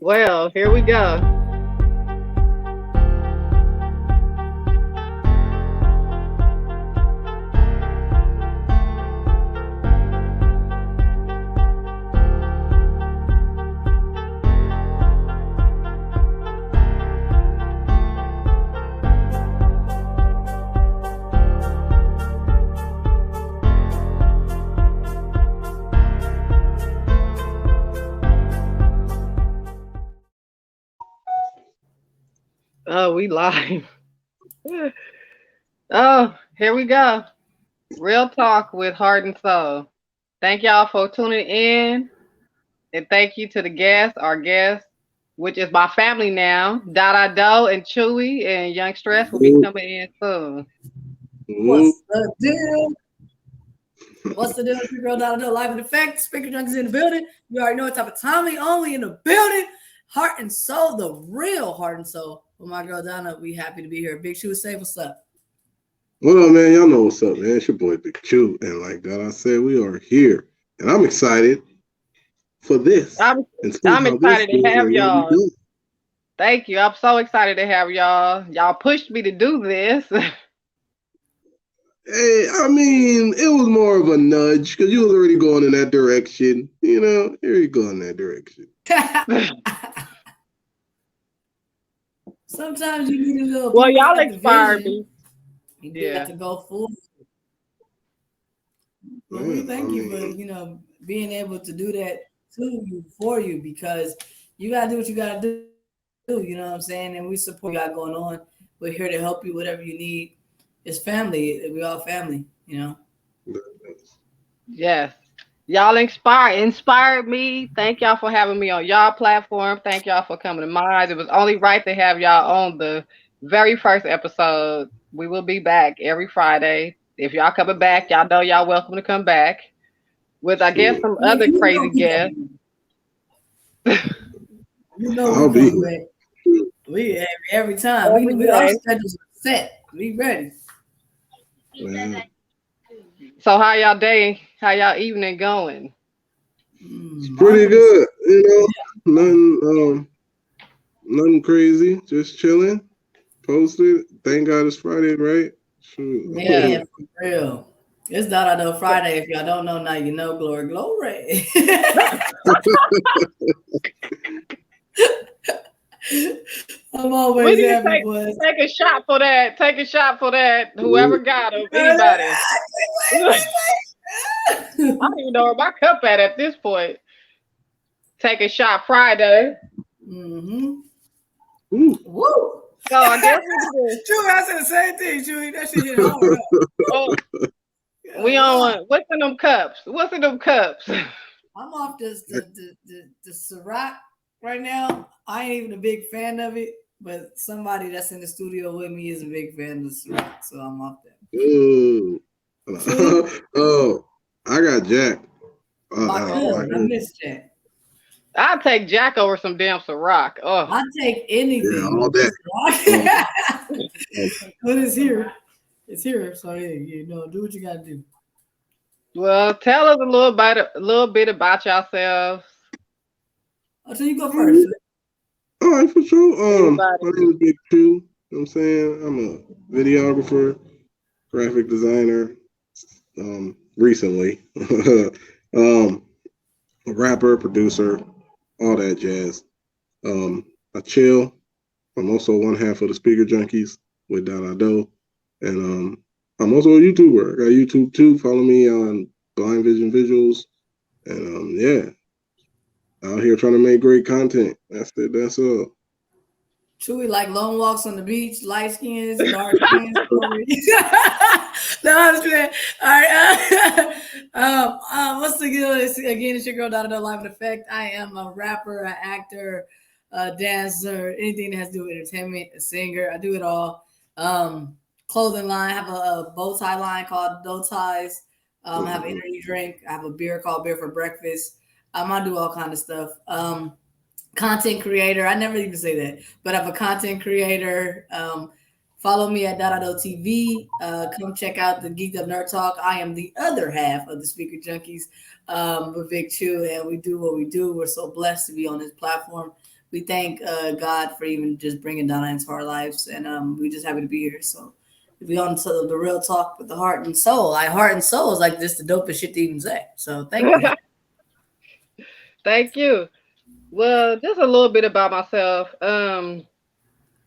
Well, here we go. Oh, we live. Oh, here we go. Real talk with heart and soul. Thank y'all for tuning in, and thank you to the guests, our guests, which is my family now. Dadadoe and Chewy and Young Stress will be Whoop, coming in soon. whoop. What's the deal? What's the deal? It's your girl Dadadoe live in effect. Speaker Junkies in the building. You already know what type of time we only in the building. Heart and soul, the real heart and soul. With my girl Donna, we happy to be here. Big Shoe, say what's up. What up, man? Y'all know what's up, man. It's your boy Big Q. And like that, I said, we are here. And I'm excited for this. I'm And see I'm how this excited to goes have and what we y'all. do. Thank you. I'm so excited to have y'all. Y'all pushed me to do this. Hey, I mean, it was more of a nudge because you was already going in that direction. You know, here you go in that direction. Sometimes you need a little Well, people y'all got the inspired vision. me. You Yeah. got to go full. But Yeah, we thank I you for being able to do that to you for you because you gotta do what you gotta do. You know what I'm saying? And we support you got going on. We're here to help you whatever you need. It's family. We all family. Yes. Y'all inspired me. Thank y'all for having me on y'all platform. Thank y'all for coming to mine. It was only right to have y'all on the very first episode. We will be back every Friday. If y'all coming back, y'all know y'all welcome to come back with I guess sure. some Man, other you know crazy we guests. coming. You know we I'll be coming here. back. We every time. Every We our day. schedules are set. We ready. Man. So how y'all evening going? It's Mine pretty is good. Nothing crazy. Just chilling. Posted. Thank God it's Friday, right? Yeah. man for real. It's Dadadoe Friday. If y'all don't know now, you know. Glory, glory. I'm We always need to happy, boys. take a shot for that. Take a shot for that. Whoever Whoop. got him, Wait, anybody. I wait. don't even know where my cup at this point. Take a shot Friday. Mm-hmm. Ooh. Woo. So I guess we do. Chewy, I said the same thing, Chewy. That shit hit hard. Oh, we Oh, wow. on what's in them cups? What's in them cups? I'm off the Ciroc right now. I ain't even a big fan of it, but somebody that's in the studio with me is a big fan of the Ciroc, so I'm off that. Ooh. Chewy, Oh, I got Jack. my Oh, cousin, I missed that. I'll take Jack over some damn Ciroc. Oh, I take Yeah, anything all over that. Ciroc. Um, But it's here. It's here. So yeah, do what you gotta do. well, tell us a little bit about yourselves. Oh, so you go first. all right, for sure. Anybody? My name is Big Two. You know what I'm saying? I'm a videographer, graphic designer, recently. um, a rapper, producer, all that jazz. I chill. I'm also one half of the Speaker Junkies with Dadadoe. And I'm also a YouTuber. I got YouTube too. Follow me on Blind Vision Visuals. And yeah, out here trying to make great content. That's it. That's all. Chewy like long walks on the beach, light skins, dark skins. No, I'm just kidding. All right. What's the deal? It's your girl Dada Live in Effect. I am a rapper, an actor, a dancer, anything that has to do with entertainment, a singer. I do it all. Clothing line. I have a bow tie line called Dough Ties. I have an energy drink. I have a beer called Beer for Breakfast. I do all kind of stuff. Content creator. I never even say that, but I'm a content creator. Follow me at Dadadoe TV. Come check out the Geeked Up Nerd Talk. I am the other half of the Speaker Junkies with Vic Chu, and we do what we do. We're so blessed to be on this platform. we thank God for even just bringing Donna into our lives, and we just happy to be here. So we on to the real talk with the heart and soul. Like heart and soul is like just the dopest shit to even say. So thank you. Thank you. Well, just a little bit about myself.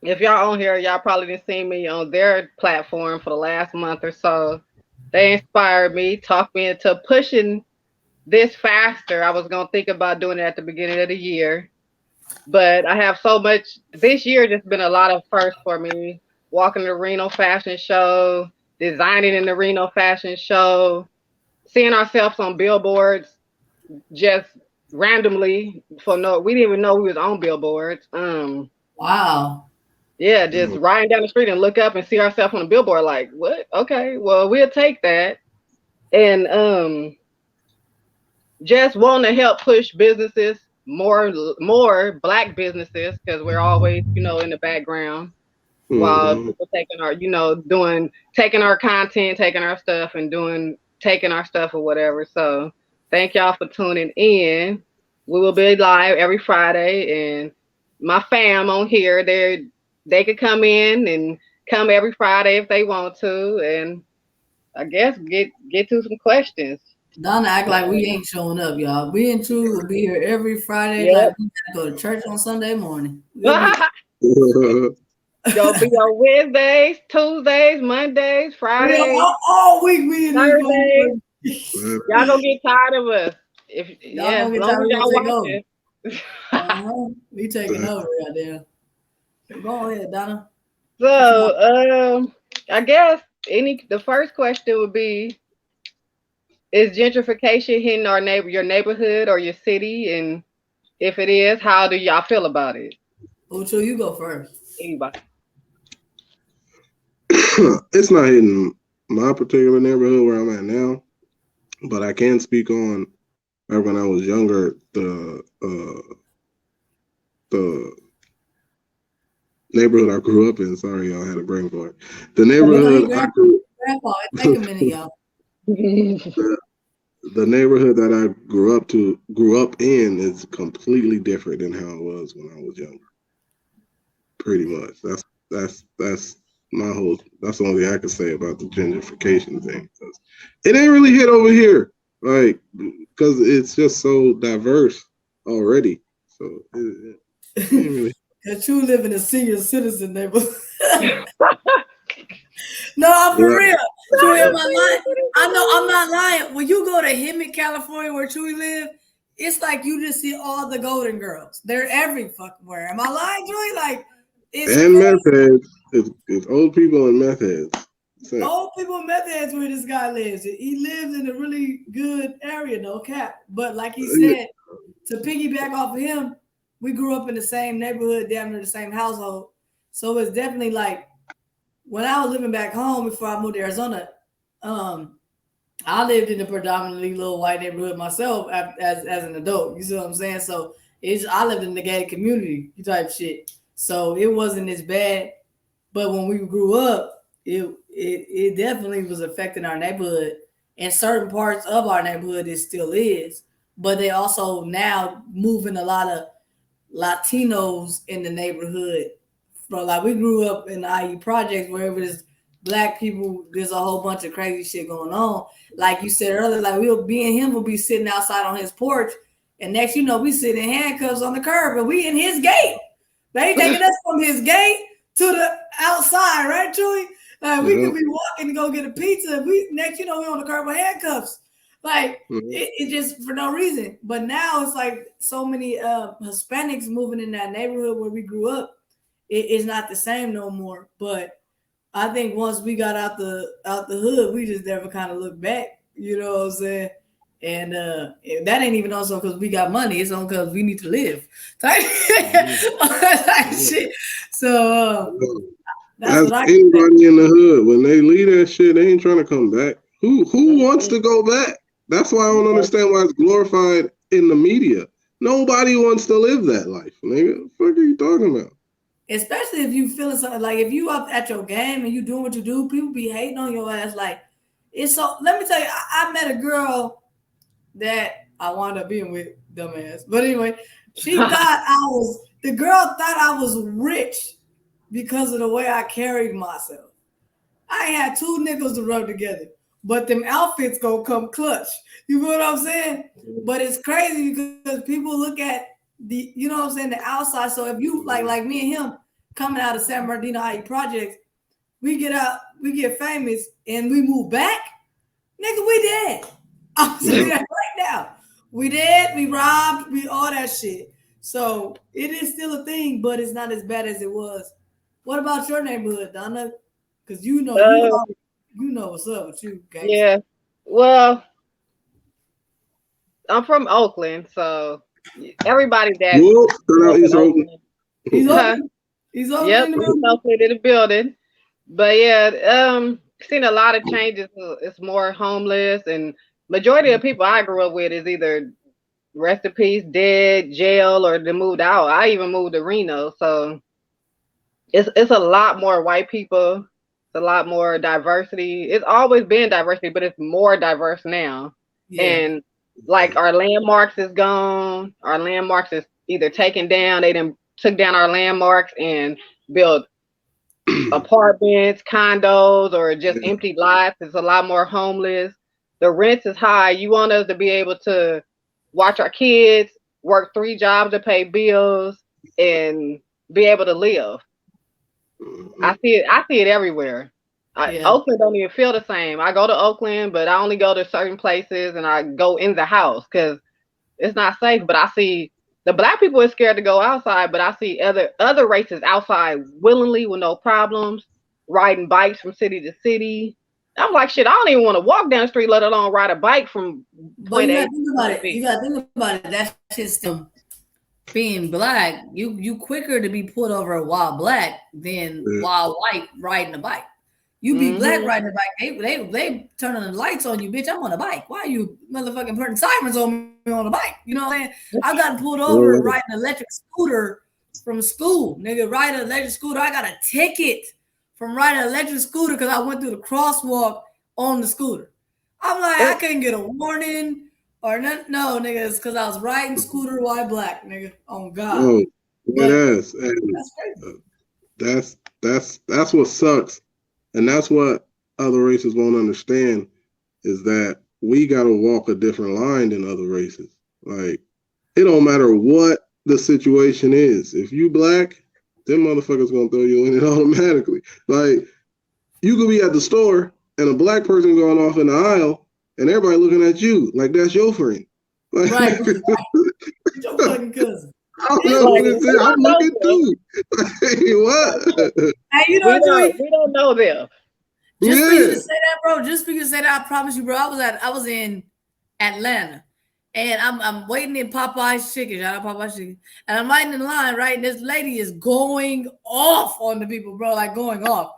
If y'all on here, y'all probably didn't see me on their platform for the last month or so. They inspired me, talked me into pushing this faster. I was gonna think about doing it at the beginning of the year, but I have so much. This year, just been a lot of firsts for me. Walking the Reno Fashion Show, designing in the Reno Fashion Show, seeing ourselves on billboards just randomly for no. We didn't even know we was on billboards. Wow. Yeah, just riding down the street and look up and see ourselves on a billboard. Like, what? Okay, well, we'll take that. And just wanting to help push businesses more black businesses because we're always in the background while people taking our doing taking our content, taking our stuff, and taking our stuff or whatever. So thank y'all for tuning in. We will be live every Friday, and my fam on here, they could come in and come every Friday if they want to, and I guess get to some questions. Donna act like we ain't showing up, y'all. We and True will be here every Friday. Yep. Like we gotta go to church on Sunday morning. We'll be Y'all be on Wednesdays, Tuesdays, Mondays, Fridays, all week. We in Thursdays. these. Y'all gonna get tired of us. Y'all As gonna get long tired as of y'all us watching. We taking over out there. Go ahead, Donna. So, I guess the first question would be: is gentrification hitting your neighborhood or your city? And if it is, how do y'all feel about it? Ucho, you go first. Anybody? It's not hitting my particular neighborhood where I'm at now, but I can speak on when I was younger, the neighborhood I grew up in. Sorry, y'all had a brain fart. The neighborhood Grandpa, it take a minute, y'all. The neighborhood that I grew up in is completely different than how it was when I was younger. Pretty much. That's my whole. That's the only thing I can say about the gentrification thing. It ain't really hit over here, like, because it's just so diverse already. So it ain't really. Cause you live in a senior citizen neighborhood. No, I'm for real. Chewy, am I lying? I know I'm not lying. When you go to Hemet, California, where Chewy live, it's like you just see all the Golden Girls. They're every fucking where. Am I lying, Chewy? Like, it's and meth heads. It's old people and meth heads. So. Old people and meth heads where this guy lives. He lives in a really good area, no cap. But like he said, to piggyback off of him, we grew up in the same neighborhood, damn near the same household. So it's definitely like when I was living back home before I moved to Arizona, I lived in a predominantly little white neighborhood myself as an adult. You see what I'm saying? So I lived in the gated community type shit. So it wasn't as bad. But when we grew up, it definitely was affecting our neighborhood. And certain parts of our neighborhood it still is. But they also now moving a lot of Latinos in the neighborhood. Like we grew up in the IE projects where it was black people, there's a whole bunch of crazy shit going on. Like you said earlier, like we'll be and him will be sitting outside on his porch, and next you know we sit in handcuffs on the curb and we in his gate. They taking us from his gate to the outside, right, Chewy? Like we could be walking to go get a pizza. We next you know we on the curb with handcuffs. Like it just for no reason. But now it's like so many Hispanics moving in that neighborhood where we grew up. It's not the same no more. But I think once we got out the hood, we just never kind of looked back. You know what I'm saying? And that ain't even also because we got money. It's on because we need to live. Type shit. So that's what I anybody in the hood when they leave that shit, they ain't trying to come back. Who wants to go back? That's why I don't understand why it's glorified in the media. Nobody wants to live that life, nigga. What the fuck are you talking about? Especially if you feeling something like if you up at your game and you doing what you do, people be hating on your ass. Like it's so. Let me tell you, I met a girl that I wound up being with, dumbass. But anyway, she thought I was The girl thought I was rich because of the way I carried myself. I ain't had 2 nickels to rub together, but them outfits gonna come clutch. You know what I'm saying? But it's crazy because people look at the, you know what I'm saying, the outside. So if you like me and him coming out of San Bernardino IE projects, we get out, we get famous, and we move back, nigga, we dead. I'm saying that right now. We dead, we robbed, we all that shit. So it is still a thing, but it's not as bad as it was. What about your neighborhood, Donna? Because you know what's up with you, gangster. Yeah. Well, I'm from Oakland, so everybody that Whoop, turn out he's open. He's open. He's open. Yep, he's Oakland in the building. But yeah, seen a lot of changes. It's more homeless, and majority of people I grew up with is either rest in peace, dead, jail, or they moved out. I even moved to Reno, so it's a lot more white people. It's a lot more diversity. It's always been diversity, but it's more diverse now. Yeah. And like our landmarks is gone. Our landmarks is either taken down. They done took down our landmarks and built apartments, condos, or just empty lots. It's a lot more homeless. The rent is high. You want us to be able to watch our kids, work 3 jobs to pay bills, and be able to live. I see it everywhere. Oakland don't even feel the same. I go to Oakland, but I only go to certain places, and I go in the house because it's not safe. But I see the black people are scared to go outside, but I see other races outside willingly with no problems, riding bikes from city to city. I'm like, shit, I don't even want to walk down the street, let alone ride a bike from point A. You gotta think about it. That's just being black. You quicker to be pulled over while black than while white riding a bike. You be black riding a bike, they turning the lights on you, bitch. I'm on a bike. Why are you motherfucking putting sirens on me on a bike? You know what I'm saying? I got pulled over riding an electric scooter from school. Nigga, riding an electric scooter. I got a ticket from riding an electric scooter because I went through the crosswalk on the scooter. I'm like, I couldn't get a warning or nothing. No, nigga, it's because I was riding scooter while black, nigga. Oh God. Oh, it is. That's what sucks. And that's what other races won't understand is that we got to walk a different line than other races. Like, it don't matter what the situation is. If you black, them motherfuckers going to throw you in it automatically. Like, you could be at the store and a black person going off in the aisle and everybody looking at you like that's your friend. Like, right. Your fucking cousin. I'm looking too. What? Hey, you know we don't know them. Just for you to say that, bro. Just for you to say that, I promise you, bro. I was in Atlanta, and I'm waiting in Popeye's Chicken. Shout out Popeye's Chicken, and I'm waiting in line, right? And this lady is going off on the people, bro, like going off.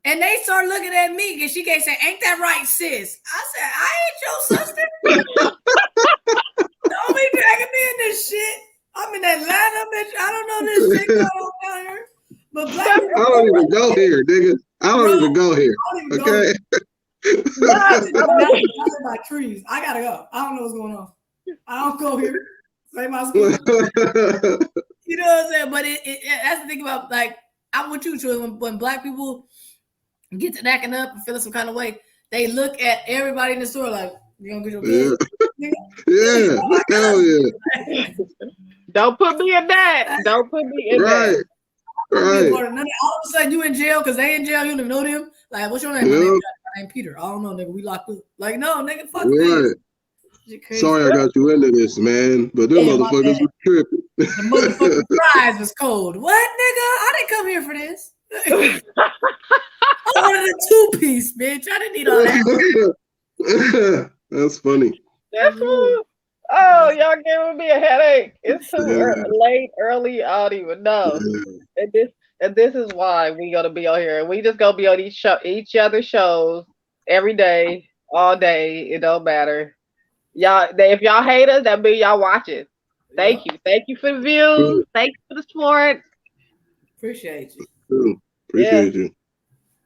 And they start looking at me, and she can't say, "Ain't that right, sis?" I said, "I ain't your sister." Don't be dragging me in this shit. I'm in Atlanta, bitch. I don't know this shit going on down here. But black people, I don't even go here, nigga. I don't even go here. Okay. I'm by trees. I gotta go. I don't know what's going on. I don't go here. Say my school. You know what I'm saying? But that's the thing about, like, I'm with you, Troy. When black people get to acting up and feeling some kind of way, they look at everybody in the store like, you gonna get your bill? Yeah. Hell yeah. Don't put me in that. Don't put me in that. Right. All of a sudden you in jail because they in jail. You don't even know them. Like, what's your name? My name Peter. I don't know, nigga. We locked up. Like, no, nigga, fuck right. Sorry I got you into this, man. But them motherfuckers were tripping. The motherfucking fries was cold. What, nigga? I didn't come here for this. I wanted a 2-piece, bitch. I didn't need all that. That's funny. That's cool. Oh, y'all giving me a headache. It's too late, early. I don't even know. And this is why we gotta be on here. We just gonna be on each other's shows every day, all day. It don't matter. Y'all, if y'all hate us, that means y'all watch it. Thank you. Thank you for the views. Thank you for the support. Appreciate you. Appreciate you.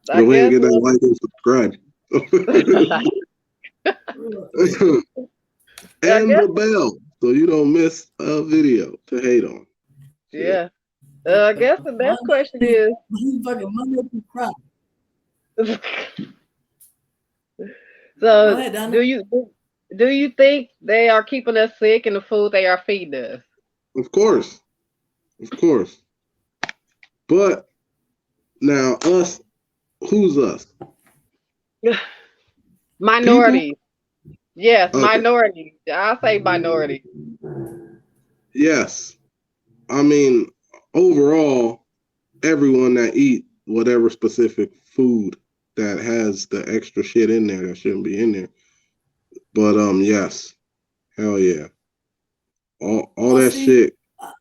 Go ahead and get that like and subscribe. And the bell so you don't miss a video to hate on. Yeah. I guess the next question is fucking Monday through Friday. Go so ahead, Donna. do you think they are keeping us sick in the food they are feeding us? Of course. But now us, who's us? Minorities. Yes, Okay. minorities. I'll say minority. Yes. I mean, overall, everyone that eat whatever specific food that has the extra shit in there that shouldn't be in there. But yes. Hell yeah. All that shit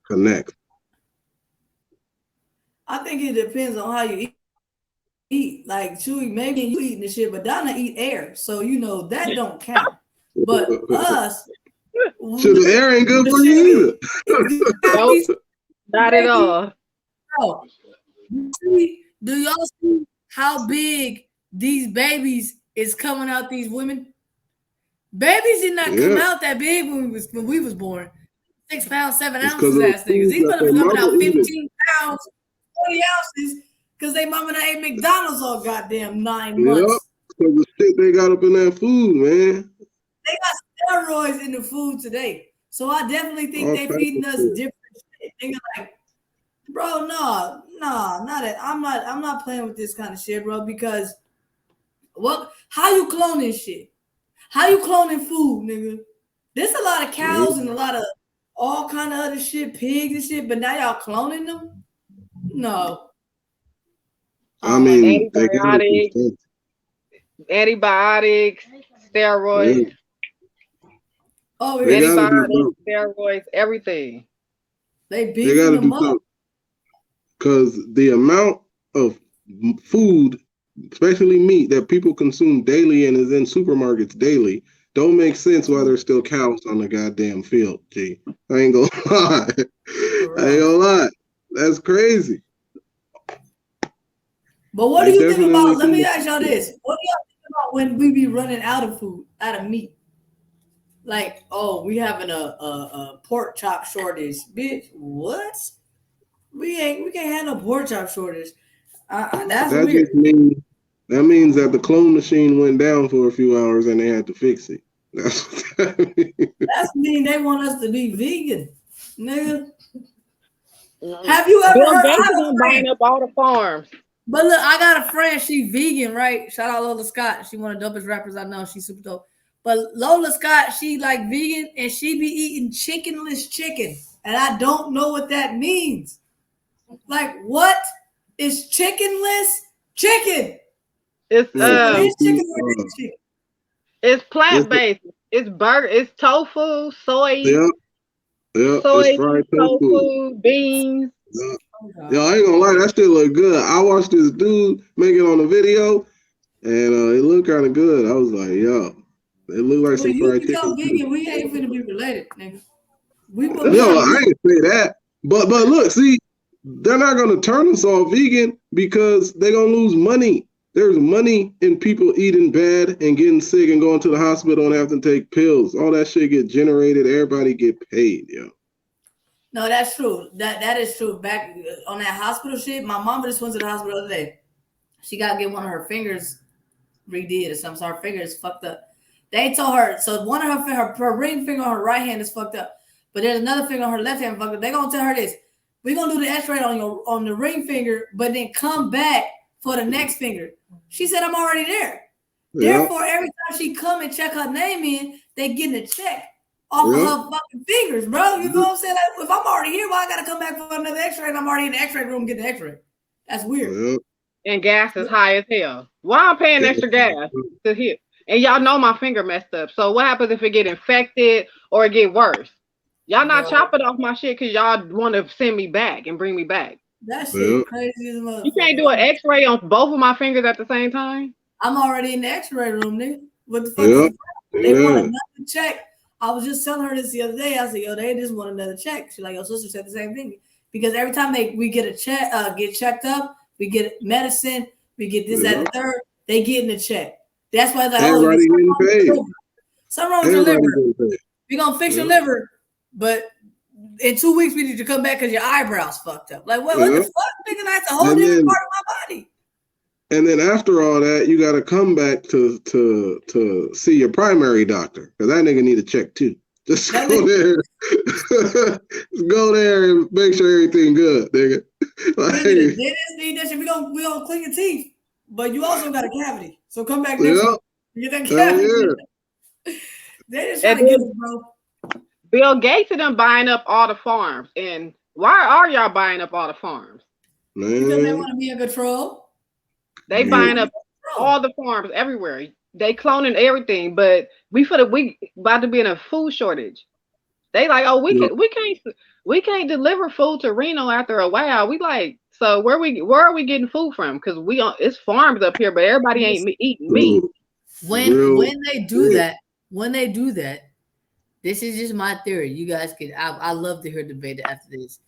connects. I think it depends on how you eat. Like Chewy, maybe you eating the shit, but Donna eat air, so that don't count. But us, Shit, the air ain't good for you Nope, not at all. Bro, do y'all see how big these babies is coming out? These women, babies did not come out that big when we was born. 6 pounds, 7 ounces, ass niggas. These motherfuckers coming out 15 pounds, 20 ounces, because they mama done ate McDonald's all goddamn 9 months. Because the shit they got up in that food, man. They got steroids in the food today. So I definitely think they feeding us different shit. They like, bro, no, not it. I'm not playing with this kind of shit, bro, because how you cloning shit? How you cloning food, nigga? There's a lot of cows and a lot of all kind of other shit, pigs and shit, but now y'all cloning them? No. I mean, antibiotics, steroids. Yeah. Oh, antibiotics, steroids, everything. They beefing them up. Because the amount of food, especially meat, that people consume daily and is in supermarkets daily, don't make sense why there's still cows on the goddamn field, G. I ain't gonna lie. That's crazy. But what do you think about, let me ask y'all this. What do y'all think about when we be running out of food, out of meat? Like, oh, we having a pork chop shortage. Bitch, what? We can't have no pork chop shortage. That's weird. That means that the clone machine went down for a few hours and they had to fix it. That's what that means. That's mean they want us to be vegan, nigga. Have you ever heard buying up all the farms? But look, I got a friend, she vegan, right? Shout out Lola Scott. She one of the dopest rappers I know. She's super dope. But Lola Scott, she like vegan and she be eating chickenless chicken. And I don't know what that means. Like, what is chickenless chicken? It's chicken. It's plant-based. It's burger. It's tofu, soy. Soy, it's fried tofu, beans. Yo, I ain't gonna lie, that shit look good. I watched this dude make it on a video, and it looked kind of good. I was like, yo, it looked like some fried chicken. Vegan, we ain't finna be related, nigga. I ain't say that. But look, see, they're not gonna turn us all vegan because they're gonna lose money. There's money in people eating bad and getting sick and going to the hospital and having to take pills. All that shit get generated. Everybody get paid, yo. No, that's true. That is true. Back on that hospital shit, my mama just went to the hospital the other day. She got to get one of her fingers redid or something. So her finger is fucked up. They told her, so one of her ring finger on her right hand is fucked up. But there's another finger on her left hand fucked up. They're going to tell her this. We're going to do the x-ray on the ring finger, but then come back for the next finger. She said, I'm already there. Yeah. Therefore, every time she come and check her name in, they getting a check off of her fucking fingers, bro. You know what I'm saying? Like, if I'm already here, why I got to come back for another x-ray and I'm already in the x-ray room getting the x-ray? That's weird. And gas is high as hell. Why I'm paying extra gas to hit? And y'all know my finger messed up. So what happens if it get infected or it get worse? Y'all not chopping off my shit because y'all want to send me back and bring me back. That shit crazy as a motherfucker. You can't do an x-ray on both of my fingers at the same time? I'm already in the x-ray room, nigga. What the fuck? They want another check. I was just telling her this the other day. I said, yo, they just want another check. She's like, your sister said the same thing. Because every time we get a check, get checked up, we get medicine, we get this, that, and the third, they getting a check. That's why it's like, everybody getting paid. Something wrong with your liver. We're gonna fix your liver, but in 2 weeks we need to come back because your eyebrows fucked up. Like what the fuck, nigga? That's a whole And different then- part of my body. And then after all that, you got to come back to see your primary doctor because that nigga need a check too. Just That go there, just go there and make sure everything good, nigga. Like, Nigga, the dentist need that shit. We gonna clean your teeth, but you also got a cavity. So come back next yeah, week. Get that hell cavity. yeah. They just trying to get us, bro. Bill Gates and them buying up all the farms. And why are y'all buying up all the farms? Because they Man, want to be in control. They Yeah. buying up all the farms everywhere. They cloning everything, but we about to be in a food shortage. They like, oh, we can't deliver food to Reno after a while. We like, so where are we getting food from? Because it's farms up here, but everybody ain't eating meat. When they do that, this is just my theory. You guys can I love to hear debate after this.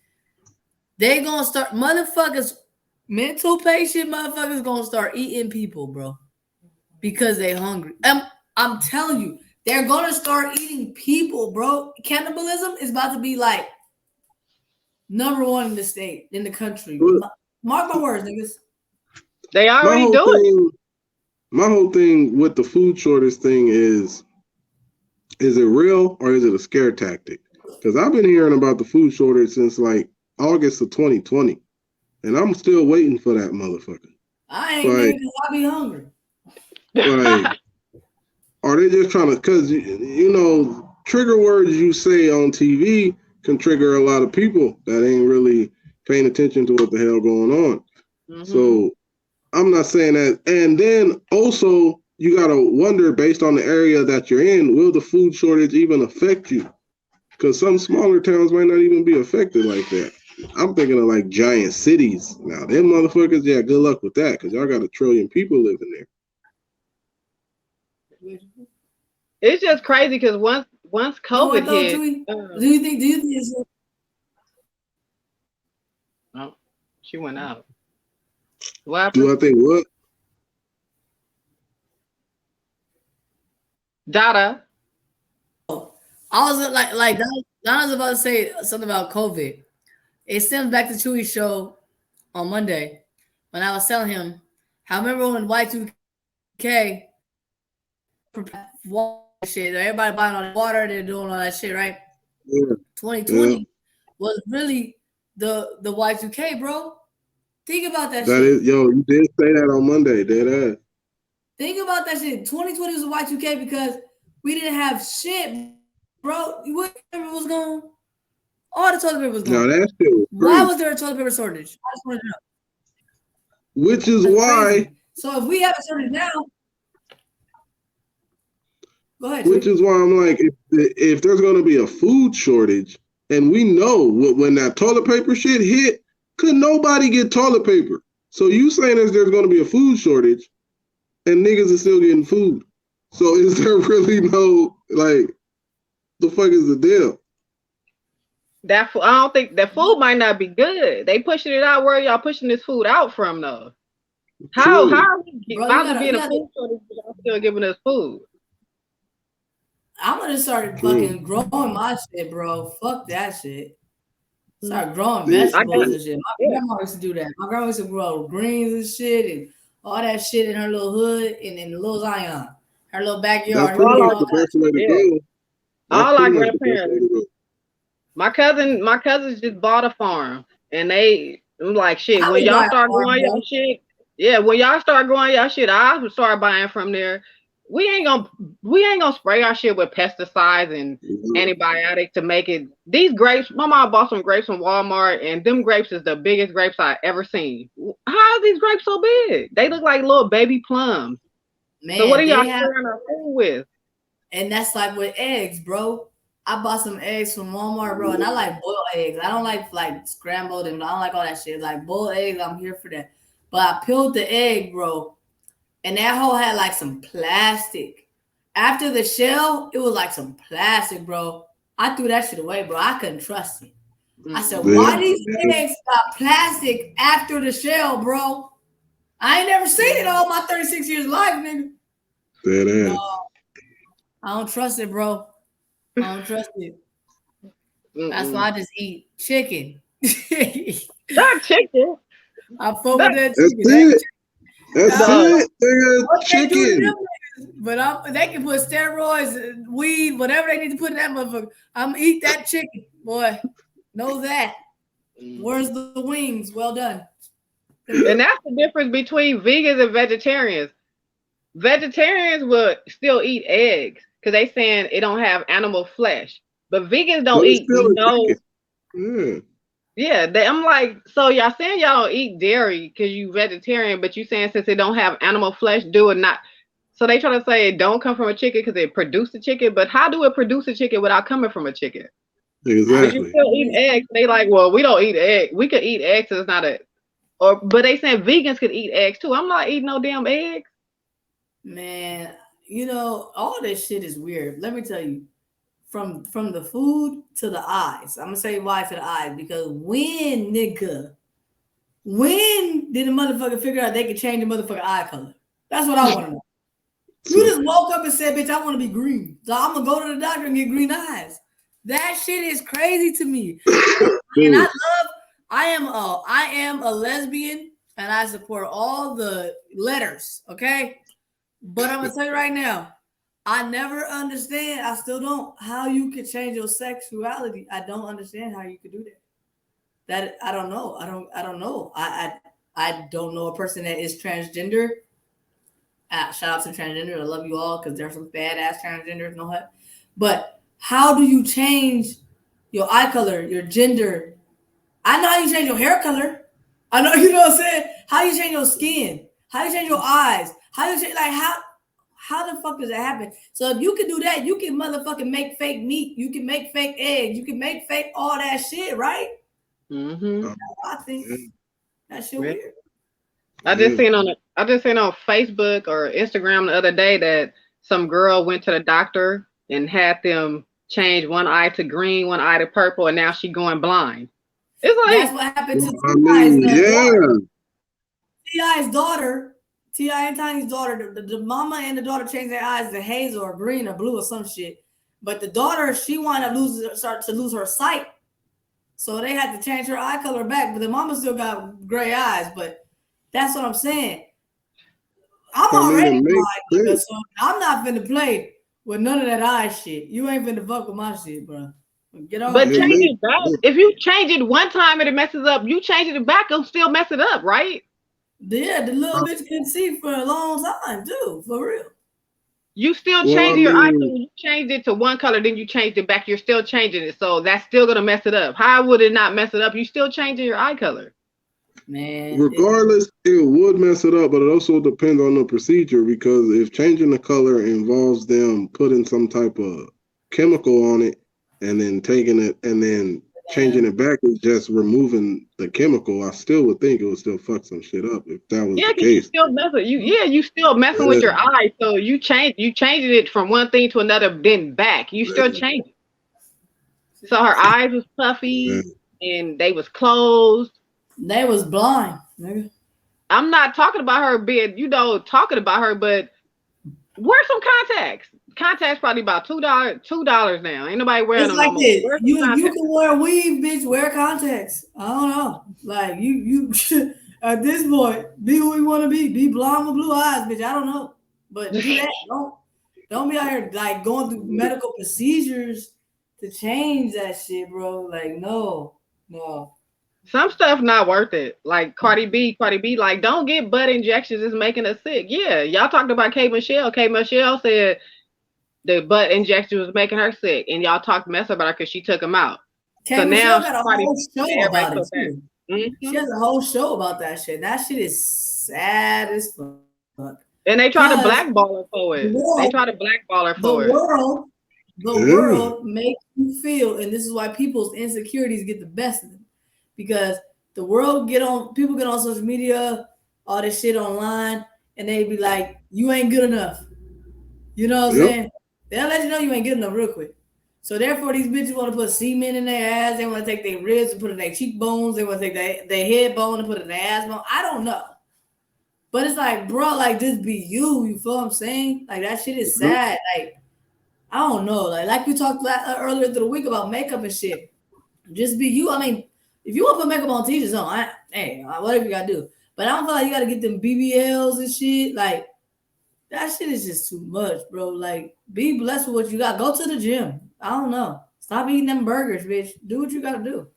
They gonna start mental patient motherfuckers gonna start eating people, bro. Because they hungry. I'm telling you, they're gonna start eating people, bro. Cannibalism is about to be like #1 in the state, in the country. Mark my words, niggas. They already do it. My whole thing with the food shortage thing is it real or is it a scare tactic? Because I've been hearing about the food shortage since like August of 2020, and I'm still waiting for that motherfucker. I ain't nigga, 'cause I be hungry. Like, are they just trying to? Because you know, trigger words you say on TV can trigger a lot of people that ain't really paying attention to what the hell going on. Mm-hmm. So I'm not saying that. And then also you gotta wonder, based on the area that you're in, will the food shortage even affect you? Because some smaller towns might not even be affected like that. I'm thinking of like giant cities. Now, them motherfuckers, yeah, good luck with that, because y'all got 1 trillion people living there. It's just crazy because once COVID hit, do you think it's oh, she went out. What Do I happened? think what? Dada. I was like Donna's about to say something about COVID. It stems back to Chewy's show on Monday when I was telling him how remember when Y2K shit, everybody buying all the water, they're doing all that shit, right? Yeah. 2020 was really the Y2K, bro. Think about that shit. Is, yo, you did say that on Monday, dead ass. Think about that shit. 2020 was a Y2K because we didn't have shit, bro. What was gone? All the toilet paper was gone. No, that shit was Why crazy. was there a toilet paper shortage? I just want to know. Which is That's why. crazy. So if we have a shortage now, go ahead. Which is why I'm like, if there's going to be a food shortage, and we know when that toilet paper shit hit, could nobody get toilet paper? So you saying there's going to be a food shortage, and niggas are still getting food. So is there really no, like, the fuck is the deal? I don't think that food might not be good. They pushing it out. Where y'all pushing this food out from though? How are we about to be in a food shortage? Y'all still giving us food? I'm gonna start fucking growing my shit, bro. Fuck that shit. Start growing vegetables and shit. My grandma used to do that. My grandma used to grow greens and shit and all that shit in her little hood and in the little Zion, her little backyard. That's pretty much the best way to go. All our grandparents. My cousins just bought a farm, and they like shit. When y'all start growing y'all shit, when y'all start growing y'all shit, I'll start buying from there. We ain't gonna spray our shit with pesticides and antibiotics to make it. These grapes, my mom bought some grapes from Walmart, and them grapes is the biggest grapes I ever seen. How are these grapes so big? They look like little baby plums. Man, so what are y'all sharing our food with? And that's like with eggs, bro. I bought some eggs from Walmart, bro, and I like boiled eggs. I don't like scrambled and I don't like all that shit. Like boiled eggs, I'm here for that. But I peeled the egg, bro, and that hole had like some plastic. After the shell, it was like some plastic, bro. I threw that shit away, bro. I couldn't trust it. I said, why these eggs got plastic after the shell, bro? I ain't never seen it all my 36 years of life, nigga. No, I don't trust it, bro. I don't trust it. That's why I just eat chicken. Not chicken. I fuck with that That's chicken. it. That's Dog. it. Nigga, What they do to chicken. them niggas, but they can put steroids, weed, whatever they need to put in that motherfucker. I'm gonna eat that chicken, boy. Know that. Where's the wings? Well done. And that's the difference between vegans and vegetarians. Vegetarians would still eat eggs because they saying it don't have animal flesh, but vegans But don't it's eat still a no. chicken. Yeah, I'm like, so y'all saying y'all don't eat dairy because you vegetarian, but you saying since it don't have animal flesh, do it not. So they try to say it don't come from a chicken because it produced a chicken, but how do it produce a chicken without coming from a chicken? Yeah, Because you exactly. still eat eggs. They like, well, we don't eat eggs. We could eat eggs, so it's not a. Or, but they saying vegans could eat eggs too. I'm not eating no damn eggs. Man, all this shit is weird. Let me tell you, from the food to the eyes. I'm gonna say why to the eyes because when did the motherfucker figure out they could change the motherfucker eye color? That's what I want to know. You just woke up and said, "Bitch, I want to be green, so I'm gonna go to the doctor and get green eyes." That shit is crazy to me. And I am a lesbian, and I support all the letters. Okay. But I'm gonna tell you right now, I never understand. I still don't how you could change your sexuality. I don't understand how you could do that. That I don't know. I don't know. I don't know a person that is transgender. Shout out to transgender. I love you all because there's some badass transgenders. No, but how do you change your eye color, your gender? I know how you change your hair color. I know what I'm saying. How you change your skin? How you change your eyes? How you change how the fuck does that happen? So if you can do that, you can motherfucking make fake meat. You can make fake eggs. You can make fake all that shit, right? Mm-hmm. I think that shit weird. I just seen on Facebook or Instagram the other day that some girl went to the doctor and had them change one eye to green, one eye to purple, and now she going blind. It's like that's what happened to T.I.'s daughter. T.I. and Tiny's daughter, the mama and the daughter changed their eyes to hazel or green or blue or some shit. But the daughter, she wound up start to lose her sight. So they had to change her eye color back. But the mama still got gray eyes. But that's what I'm saying. I'm already blind, so I'm not finna play with none of that eye shit. You ain't finna fuck with my shit, bro. Get on. But change it back. If you change it one time and it messes up, you change it back, it'll still mess it up, right? Yeah, the little bitch can see for a long time too, for real. You still change your eye. So when you changed it to one color, then you changed it back. You're still changing it, so that's still gonna mess it up. How would it not mess it up? You still changing your eye color. Man, regardless, it would mess it up, but it also depends on the procedure because if changing the color involves them putting some type of chemical on it and then taking it and then changing it back is just removing the chemical, I still would think it would still fuck some shit up if that was the case. You still messing. You still messing with your eyes. So you changing it from one thing to another, then back. You still changing. So her eyes was puffy and they was closed. They was blind, nigga. I'm not talking about her being, talking about her, but wear some contacts. Contacts probably about $2 now. Ain't nobody wearing them. It's like this. You can wear weave, bitch. Wear contacts. I don't know. Like you at this point, be who you want to be. Be blonde with blue eyes, bitch. I don't know, but do that. Don't be out here like going through medical procedures to change that shit, bro. Like no. Some stuff not worth it. Like Cardi B, like, don't get butt injections. It's making us sick. Yeah, y'all talked about K. Michelle. K. Michelle said the butt injection was making her sick, and y'all talked mess about her because she took them out. K. So Michelle now got a whole show about it too. Mm-hmm. She has a whole show about that shit. That shit is sad as fuck. And they try to blackball her for it. The world makes you feel, and this is why people's insecurities get the best of them. Because the world people get on social media, all this shit online, and they be like, you ain't good enough. You know what I'm saying? They'll let you know you ain't good enough real quick. So therefore, these bitches want to put semen in their ass. They want to take their ribs and put it in their cheekbones. They want to take their head bone and put it in their ass bone. I don't know. But it's like, bro, like, just be you. You feel what I'm saying? Like, that shit is sad. Like, I don't know. Like we talked earlier through the week about makeup and shit. Just be you. I mean, if you want to put makeup on, teachers on. Whatever you gotta do. But I don't feel like you gotta get them BBLs and shit. Like that shit is just too much, bro. Like be blessed with what you got. Go to the gym. I don't know. Stop eating them burgers, bitch. Do what you gotta do.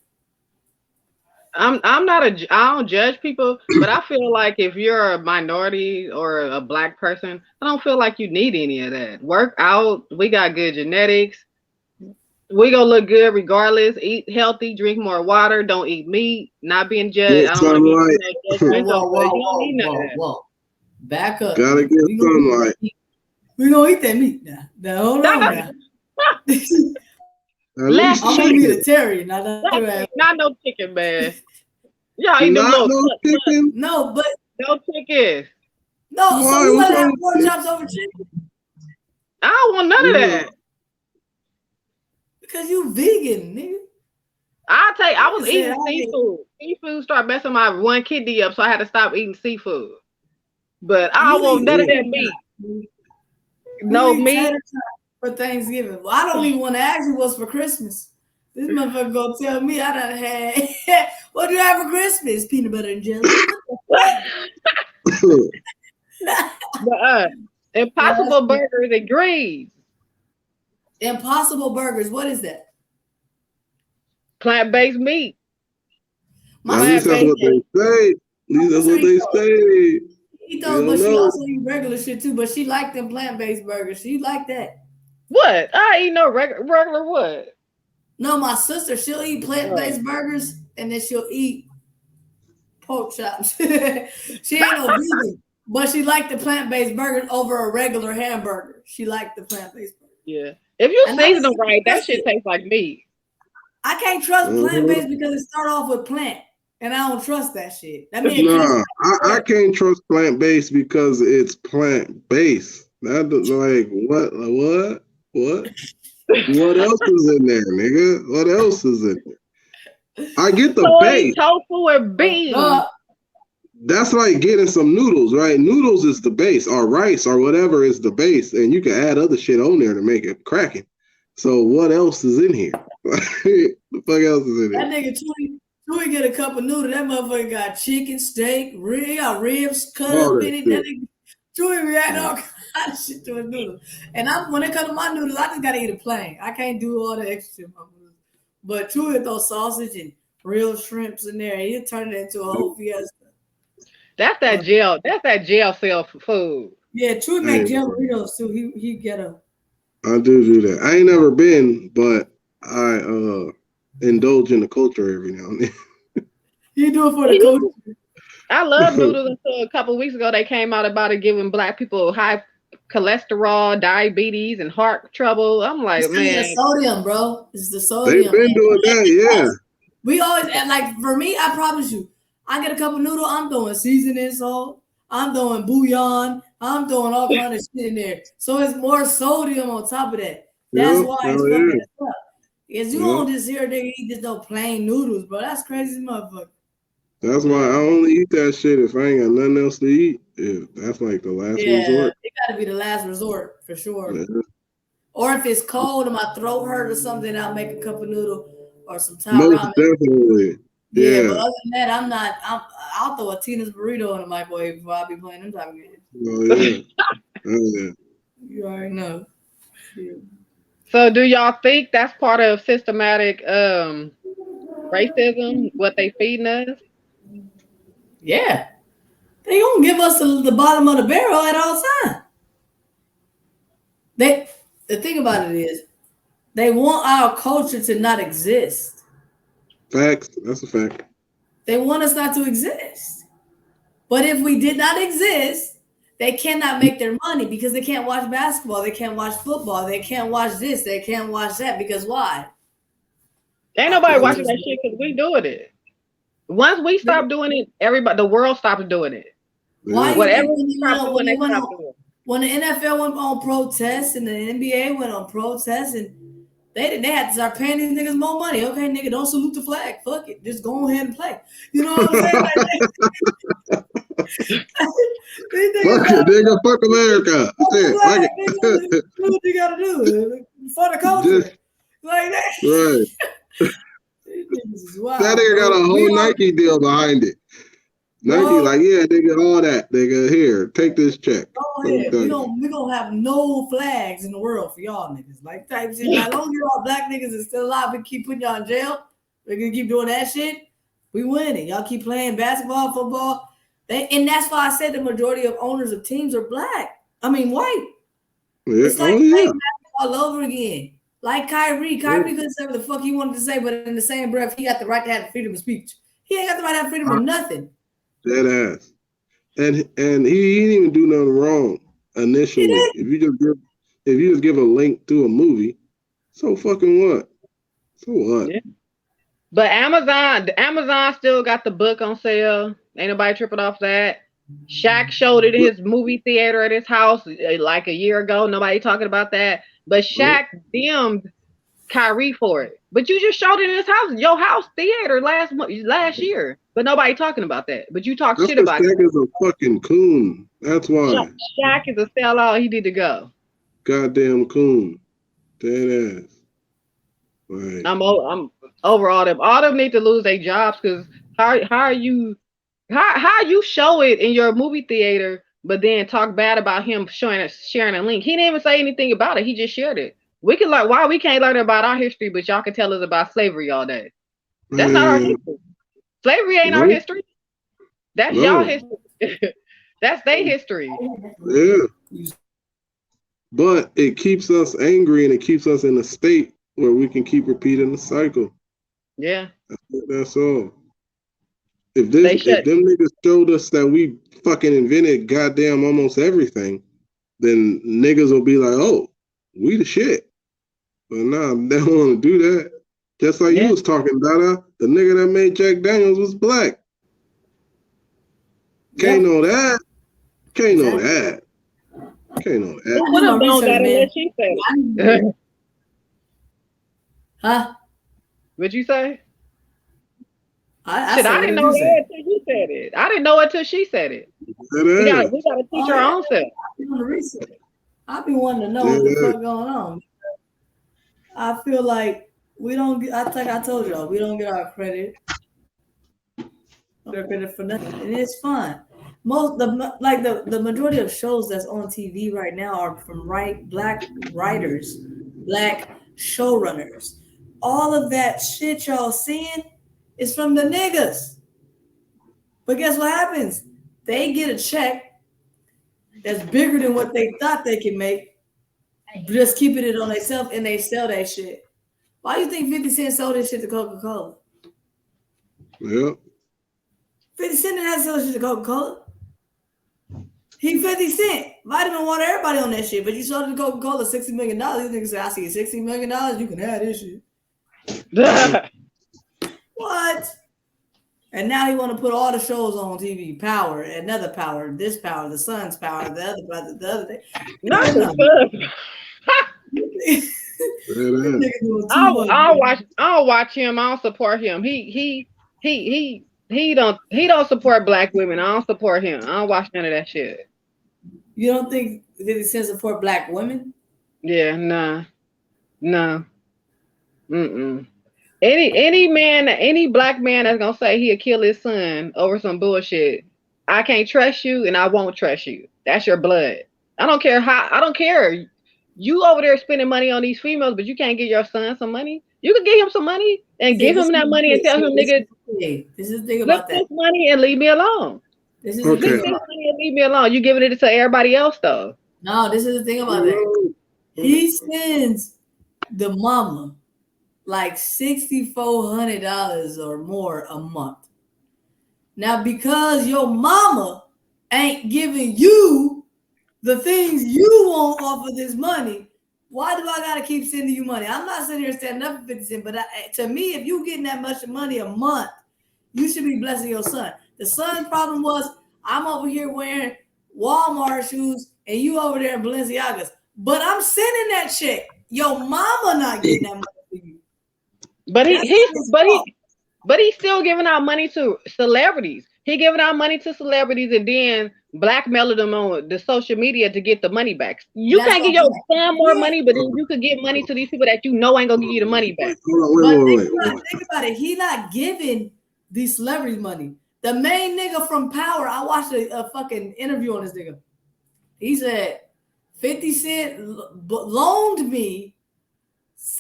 I'm not I don't judge people, but I feel like if you're a minority or a black person, I don't feel like you need any of that. Work out. We got good genetics. We gonna look good regardless. Eat healthy, drink more water, don't eat meat, not being judged. Get I don't want to sunlight. be judgmental, but you don't need none of that. Whoa. Back up. Gotta get sunlight. We gonna eat that meat now. Now hold on now. Less I'm gonna be a Terry, not no chicken, man. Y'all eat Not them no little chicken. No, but no chicken. no. Why? So you What's wanna have wrong pork with chops over chicken I don't want none of that. because you vegan, nigga. I was eating I did. seafood. Seafood started messing my one kidney up, so I had to stop eating seafood. But I don't want none of that meat. No We eat meat. tater tots for Thanksgiving. Well, I don't even want to ask you what's for Christmas. This motherfucker gonna tell me I done had what do you have for Christmas? Peanut butter and jelly. What the But, Impossible Burgers and greens. Impossible Burgers. What is that? Plant-based meat. At least that's what they say. At least that's what they say. Eat those, but she also eat regular shit too. But she like them plant-based burgers. She like that. What? I eat no regular what? No, my sister, she'll eat plant-based burgers and then she'll eat pork chops. She ain't no vegan, but she like the plant-based burgers over a regular hamburger. She like the plant-based burger. Yeah. If you season them right, that shit tastes like meat. I can't trust plant-based because it start off with plant. And I don't trust that shit. That means I can't trust plant-based because it's plant-based. That like what? What else is in there, nigga? What else is in there? I get the base. Tofu and beans. That's like getting some noodles, right? Noodles is the base, or rice, or whatever is the base, and you can add other shit on there to make it cracking. So what else is in here? The fuck else is in That there? nigga Chewy get a cup of noodles. That motherfucker got chicken, steak, ribs cut up in it. That nigga Chewy react all kind of shit to a noodle. And when it comes to my noodles, I just gotta eat it plain. I can't do all the extra shit in my noodles. But Chewy throw sausage and real shrimps in there. He'll turn it into a whole fiesta. That's that jail cell food. Yeah, Chewy make jail burritos too. He get a. I do that. I ain't never been, but I indulge in the culture every now and then. You do it for the culture. I love noodles until a couple of weeks ago they came out about it giving black people high cholesterol, diabetes, and heart trouble. I'm like, it's man, the sodium, bro. It's the sodium. They've been doing that, yeah. We always like for me. I promise you, I get a cup of noodle. I'm throwing seasoning salt. I'm throwing bouillon. I'm throwing all kind of shit in there. So it's more sodium on top of that. That's why it's fucking up. Because you don't just hear nigga eat just no plain noodles, bro. That's crazy, motherfucker. That's why I only eat that shit if I ain't got nothing else to eat. That's like the last resort. It gotta be the last resort for sure. Yeah. Or if it's cold and my throat hurt or something, I'll make a cup of noodle or some Thai Most ramen. definitely. Yeah, but other than that, I'll throw a Tina's burrito in the microwave before I be playing them type of games. Oh yeah. Oh yeah. You already know. Yeah. So do y'all think that's part of systematic racism, what they feeding us? Yeah. They gonna give us the bottom of the barrel at all times. The thing about it is they want our culture to not exist. Facts. That's a fact. They want us not to exist. But if we did not exist, they cannot make their money because they can't watch basketball, they can't watch football, they can't watch this, they can't watch that. Because why? Ain't nobody watching that shit because we doing it. Once we stop doing it, the world stops doing it. Why? Whatever we stop doing, they stop doing it. When the NFL went on protests and the NBA went on protests and they had to start paying these niggas more money. Okay, nigga, don't salute the flag. Fuck it. Just go ahead and play. You know what I'm saying? Fuck it, nigga. Fuck America. Fuck it. Do what you gotta do for the culture. Like that. Right. Wow, That nigga got a whole We are- Nike deal behind it. Nike, Bro. like, yeah, nigga, all that, nigga. Here, take this check. Go ahead. We gonna have no flags in the world for y'all niggas. Like type shit. Like, as long as y'all black niggas is still alive, we keep putting y'all in jail. We're gonna keep doing that shit. We winning. Y'all keep playing basketball, football. And that's why I said the majority of owners of teams are black. I mean white. Yeah. It's like yeah. playing basketball all over again. Like Kyrie. Kyrie couldn't say what the fuck he wanted to say, but in the same breath, he got the right to have the freedom of speech. He ain't got the right to have freedom of nothing. Dead ass. And he didn't even do nothing wrong initially. If you just give a link to a movie, so fucking what? So what? Yeah. But Amazon still got the book on sale. Ain't nobody tripping off that. Shaq showed it in his movie theater at his house like a year ago. Nobody talking about that. But Shaq dimmed Kyrie for it. But you just showed it in his house, your house theater last year. But nobody talking about that. But you talk shit about Shaq is a fucking coon. That's why. Shaq is a sellout. He need to go. Goddamn coon. Dead ass. Right. I'm over all them. All them need to lose their jobs because how you show it in your movie theater, but then talk bad about him sharing a link. He didn't even say anything about it. He just shared it. We can why we can't learn about our history, but y'all can tell us about slavery all day. That's not our history. Slavery ain't our history. That's y'all history. That's their history. Yeah. But it keeps us angry and it keeps us in a state where we can keep repeating the cycle. Yeah. That's all. If them niggas showed us that we fucking invented goddamn almost everything, then niggas will be like, oh, we the shit. But nah, they don't want to do that. Just like you was talking about, the nigga that made Jack Daniels was black. Can't know that. Can't know that. Can't know that. What have known that unless she said it? Huh? What'd you say? I didn't know that until you said it. I didn't know it till she said it. We gotta teach our own self. I be wanting to know what the fuck going on. I feel like we don't get. I told y'all, we don't get our credit. Credit for nothing, and it's fun. The majority of shows that's on TV right now are from black writers, black showrunners. All of that shit y'all seeing is from the niggas. But guess what happens? They get a check that's bigger than what they thought they can make, just keeping it on themselves, and they sell that shit. Why do you think 50 Cent sold this shit to Coca-Cola? Yeah. 50 Cent didn't have to sell this shit to Coca-Cola. He 50 Cent. Vitamin water, everybody on that shit. But you sold it to Coca-Cola $60 million. You niggas say, I see $60 million, you can have this shit. What? And now he want to put all the shows on TV. Power, another Power, this Power, the Sun's Power, the other day. Not the I'll watch him. I'll support him. He don't support black women. I don't support him. I don't watch none of that shit. You don't think 50 Cent support black women? Yeah, nah. No. Mm-mm. Any black man that's gonna say he'll kill his son over some bullshit, I can't trust you and I won't trust you. That's your blood. I don't care. You over there spending money on these females, but you can't give your son some money. You can give him some money and give him that money and tell him, nigga, this is the thing about that. This money and leave me alone. This is the thing this money and leave me alone. You giving it to everybody else though. No, this is the thing about that. He sends the mama like $6,400 or more a month. Now, because your mama ain't giving you the things you want off of this money, why do I gotta keep sending you money? I'm not sitting here standing up for 50 Cent, but to me, if you getting that much money a month, you should be blessing your son. The son's problem was, I'm over here wearing Walmart shoes and you over there in Balenciagas, but I'm sending that check. Your mama not getting that money for you. But he's still giving out money to celebrities. He giving out money to celebrities, and then blackmailing them on the social media to get the money back. You That's can't give what your I'm son saying. more Yeah. money, but then you could give money to these people that you know ain't gonna give you the money back. Hold But on, think about it. He not giving these celebrities money. The main nigga from Power, I watched a fucking interview on this nigga. He said 50 Cent loaned me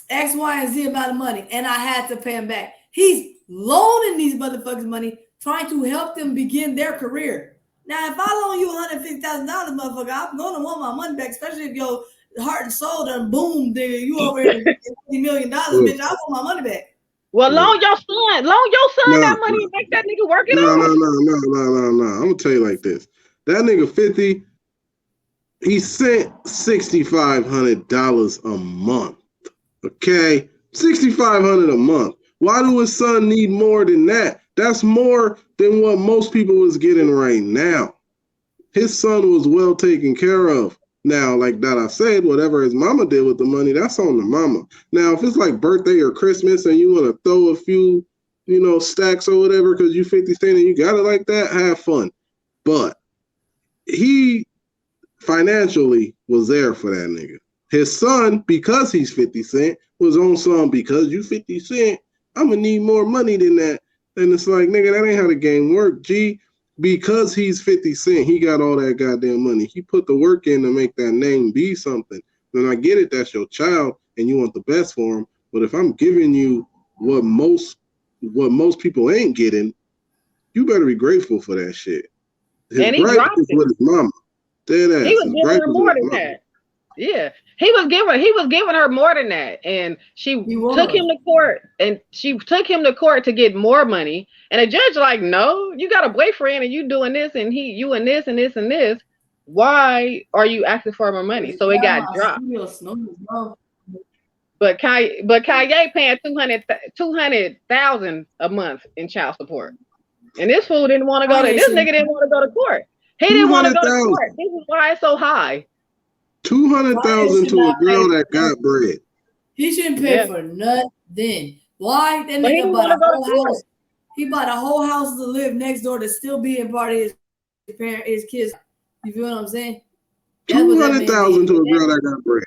X, Y, and Z amount of money, and I had to pay him back. He's loaning these motherfuckers money, trying to help them begin their career. Now, if I loan you $150,000, motherfucker, I'm gonna want my money back, especially if your heart and soul done boom, nigga. You over here $50 million, bitch. I want my money back. Well, Yeah. loan your son that money and make that nigga work it No. off. I'm gonna tell you like this. That nigga 50, he sent $6,500 a month. Okay, $6,500 a month. Why do his son need more than that? That's more than what most people was getting right now. His son was well taken care of. Now, like that I said, whatever his mama did with the money, that's on the mama. Now, if it's like birthday or Christmas and you want to throw a few, stacks or whatever because you 50 Cent and you got it like that, have fun. But he financially was there for that nigga. His son, because he's 50 Cent, was on some because you 50 Cent, I'm gonna need more money than that. And it's like, nigga, that ain't how the game work. G, because he's 50 Cent, he got all that goddamn money. He put the work in to make that name be something. Then I get it, that's your child and you want the best for him. But if I'm giving you what most people ain't getting, you better be grateful for that shit. His And he gripe dropped is it. with his mama. Dead ass. He was His giving gripe her is more with his than mama. that. Yeah. He was giving her more than that. And she took him to court to get more money. And the judge like, no, you got a boyfriend and you doing this and you and this and this and this. Why are you asking for more money? So it got dropped. But Kanye paying 200,000 a month in child support. And this fool didn't want to go to this nigga didn't want to go to court. He didn't want to go to court. This is why it's so high. 200,000 to a girl that got bread. He shouldn't pay for nothing. Why? That But nigga bought a whole house. He bought a whole house to live next door to still being part of his kids. You feel what I'm saying? 200,000 to a girl that got bread.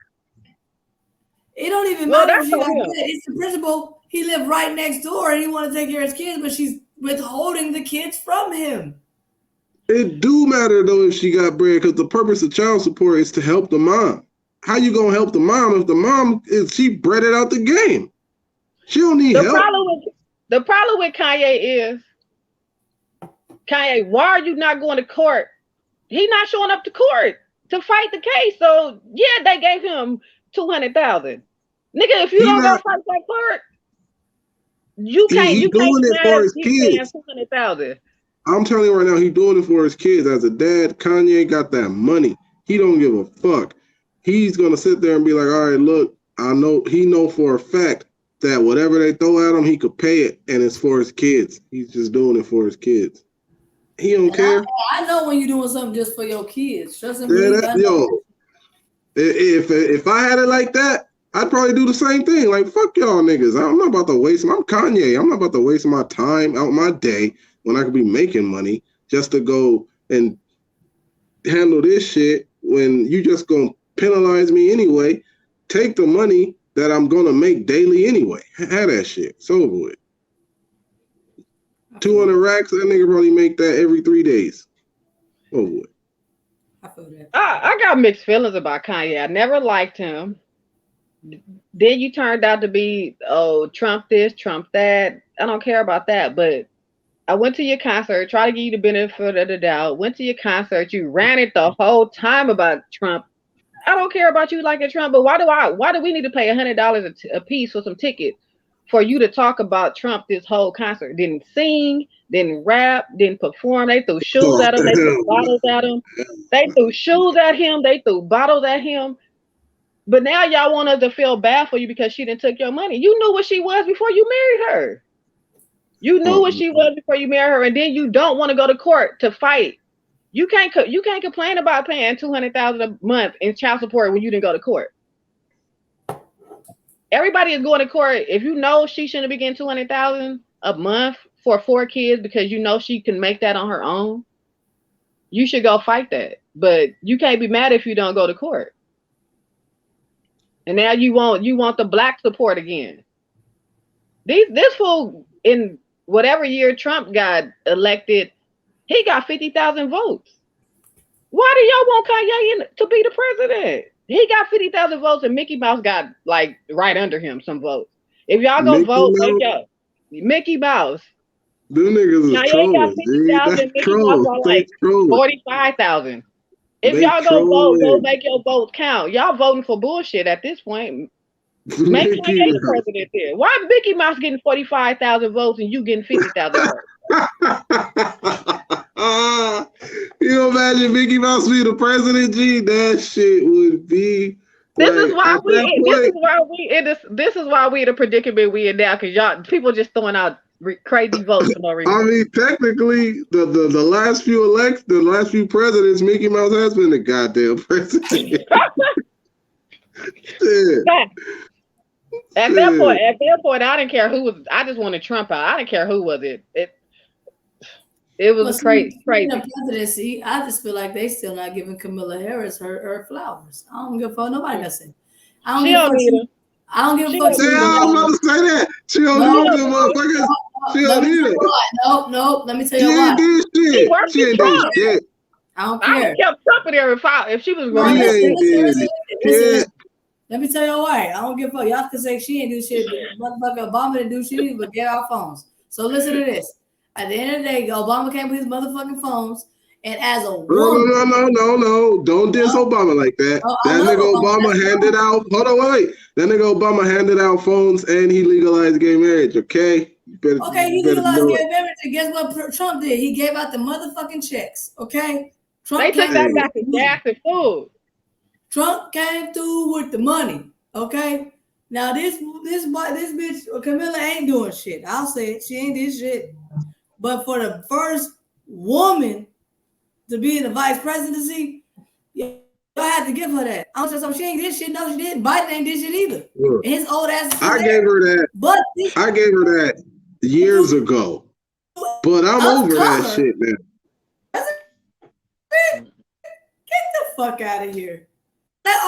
It don't even matter if she got bread. It's the principle. He lived right next door and he want to take care of his kids, but she's withholding the kids from him. It do matter though if she got bread, because the purpose of child support is to help the mom. How you gonna help the mom if the mom she breaded out the game? She don't need help. The problem with Kanye is, Kanye, why are you not going to court? He not showing up to court to fight the case. So yeah, they gave him 200,000. Nigga, if you don't go fight that court, you can't. He's doing it for his kids. 200,000. I'm telling you right now, he's doing it for his kids. As a dad, Kanye got that money. He don't give a fuck. He's gonna sit there and be like, all right, look, I know he know for a fact that whatever they throw at him, he could pay it, and it's for his kids. He's just doing it for his kids. He don't care. I know when you're doing something just for your kids. Trust him. If I had it like that, I'd probably do the same thing. Like, fuck y'all niggas. I'm not about to waste. I'm Kanye. I'm not about to waste my time out my day when I could be making money just to go and handle this shit when you just gonna penalize me anyway. Take the money that I'm gonna make daily anyway. Have that shit. It's over with. 200 racks, that nigga probably make that every 3 days. Over with. I feel that. I got mixed feelings about Kanye. I never liked him. Then you turned out to be, Trump this, Trump that. I don't care about that, but I went to your concert, tried to give you the benefit of the doubt, went to your concert, you ran it the whole time about Trump. I don't care about you liking Trump, but why do we need to pay $100 a piece for some tickets for you to talk about Trump this whole concert? Didn't sing, didn't rap, didn't perform. They threw shoes at him, they threw bottles at him. They threw shoes at him, they threw bottles at him. But now y'all want us to feel bad for you because she didn't took your money. You knew what she was before you married her. You knew what she was before you married her, and then you don't want to go to court to fight. You can't complain about paying $200,000 a month in child support when you didn't go to court. Everybody is going to court. If you know she shouldn't be getting $200,000 a month for 4 kids because you know she can make that on her own, you should go fight that. But you can't be mad if you don't go to court. And now you want the black support again. This fool in whatever year Trump got elected, he got 50,000 votes. Why do y'all want Kanye to be the president? He got 50,000 votes, and Mickey Mouse got like right under him some votes. If y'all go vote, make y'all Mickey Mouse. Them niggas is Kanye got trolling. 50,000. Mickey Mouse got like 45,000. If y'all go vote, go make your votes count. Y'all voting for bullshit at this point. Make Kanye the president there. Why Mickey Mouse getting 45,000 votes and you getting 50,000 votes? You imagine Mickey Mouse be the president? G, that shit would be. This is why we in the predicament we in now, because y'all people just throwing out crazy votes for no reason. I mean, technically, the last few presidents, Mickey Mouse has been the goddamn president. At that point, I didn't care who was. I just wanted Trump out. I didn't care who was it. It was crazy. The presidency, I just feel like they still not giving Kamala Harris her flowers. I don't give a fuck. Nobody got say. I don't give a fuck. I don't give a fuck. I was about to say that. She don't need them motherfuckers. She don't need it. Nope. Let me tell you why. She ain't did shit. I don't care. I would kept Trump in there if she was running. Listen. Let me tell you why. I don't give a fuck. Y'all can say she ain't do shit. Motherfucker Obama didn't do shit, but get our phones. So listen to this. At the end of the day, Obama came with his motherfucking phones, and as a woman, no, don't diss Obama like that. That nigga Obama handed out. Hold on, wait. That nigga Obama handed out phones, and he legalized gay marriage. Okay. He legalized gay marriage. And guess what Trump did? He gave out the motherfucking checks. Okay. They took that back to gas and food. Trump came through with the money. Okay. Now this bitch Camilla ain't doing shit. I'll say it. She ain't did shit. But for the first woman to be in the vice presidency, y'all had to give her that. I'm saying she ain't did shit. No, she didn't. Biden ain't did shit either. Yeah. And his old ass. I gave her that. I gave her that years ago. But I'm over that shit now. Get the fuck out of here. That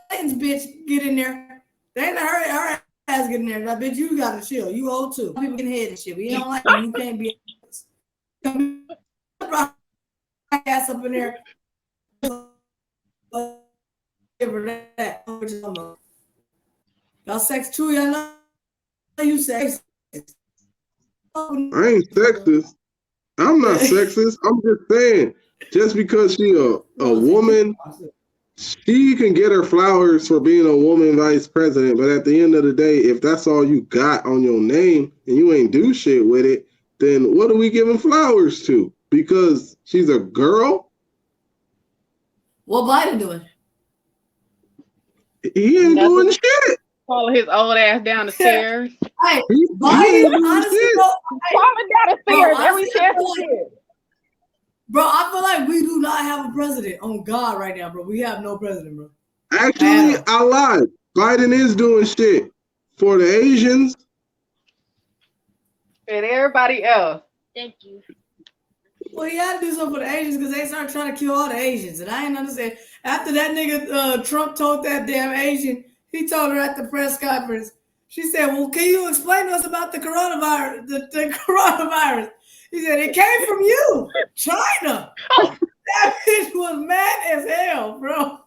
Clinton's bitch get in there. They ain't her ass get in there. That bitch, you gotta chill. You old too. People getting head and shit. We don't like you. You can't be ass up in there. Give her that. Y'all sex too, y'all know you sexist. I ain't sexist. I'm not sexist. I'm just saying, just because she a woman, she can get her flowers for being a woman vice president. But at the end of the day, if that's all you got on your name and you ain't do shit with it, then what are we giving flowers to? Because she's a girl? What Biden doing? He ain't doing shit. Follow his old ass down the stairs. Hey, Biden, honestly, falling down the stairs every chance he gets. Bro, I feel like we do not have a president on God right now, bro. We have no president, bro. Actually, I lied. Biden is doing shit for the Asians. And everybody else. Thank you. Well, he had to do something for the Asians because they started trying to kill all the Asians. And I ain't understand. After that nigga Trump told that damn Asian, he told her at the press conference, she said, well, can you explain to us about the coronavirus? The coronavirus. He said, it came from you, China. That bitch was mad as hell, bro.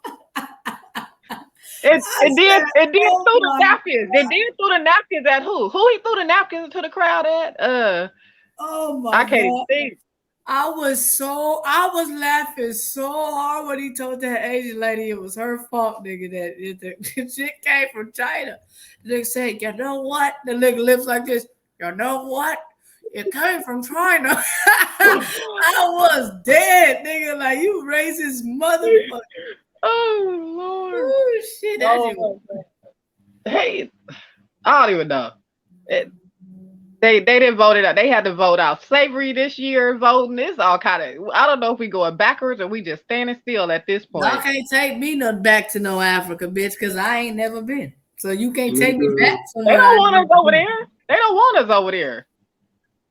It did through the napkins. It did through the napkins at who? Who he threw the napkins to the crowd at? Oh my I can't God. think. I was laughing so hard when he told that Asian lady it was her fault, nigga, that the shit came from China. The nigga said, you know what? The nigga lips like this. You know what? It came from China. I was dead, nigga. Like, you racist motherfucker. Oh, Lord. Oh, shit. Hey, I don't even know. They didn't vote it out. They had to vote out slavery this year. Voting is all kind of. I don't know if we going backwards or we just standing still at this point. Y'all can't take me back to no Africa, bitch, because I ain't never been. So you can't take me back. They don't want us over there. They don't want us over there.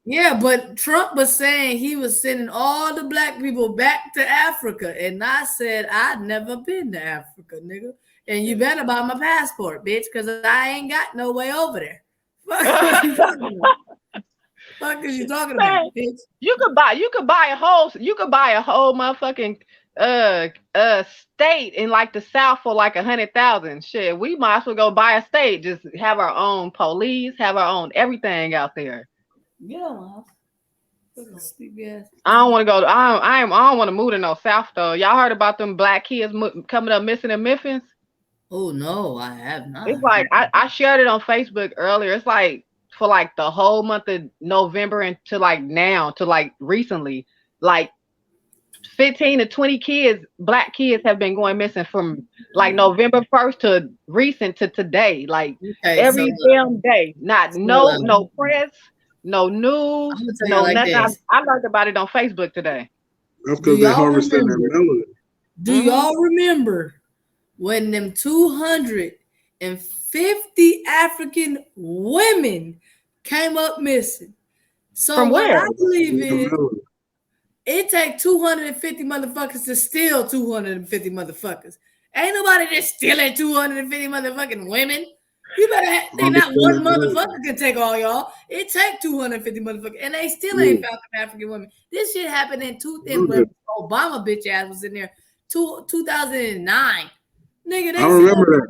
Yeah, but Trump was saying he was sending all the black people back to Africa. And I said, I'd never been to Africa, nigga. And you better buy my passport, bitch, because I ain't got no way over there. Fuck is you talking about? Fuck is you talking about, Man, bitch? you could buy a whole motherfucking state in like the South for like 100,000. Shit, we might as well go buy a state. Just have our own police, have our own everything out there. Get on my house. Sleepy ass. I don't want to go. I don't want to move to no South though. Y'all heard about them black kids coming up missing in Memphis? Oh no, I have not. It's like I shared it on Facebook earlier. It's like for like the whole month of November and to like now to like recently, like 15 to 20 kids, black kids have been going missing from like November 1st to recent to today. Like every damn day. Not no press, no news, no like nothing. I learned about it on Facebook today. That's because they harvested that melanin. Do y'all remember when them 250 African women came up missing? So from where? I believe it take 250 motherfuckers to steal 250 motherfuckers. Ain't nobody just stealing 250 motherfucking women. You better think not one motherfucker can take all y'all. It take 250 motherfuckers, and they still ain't found them African women. This shit happened in when Obama bitch ass was in there, 2009. Nigga, I remember that.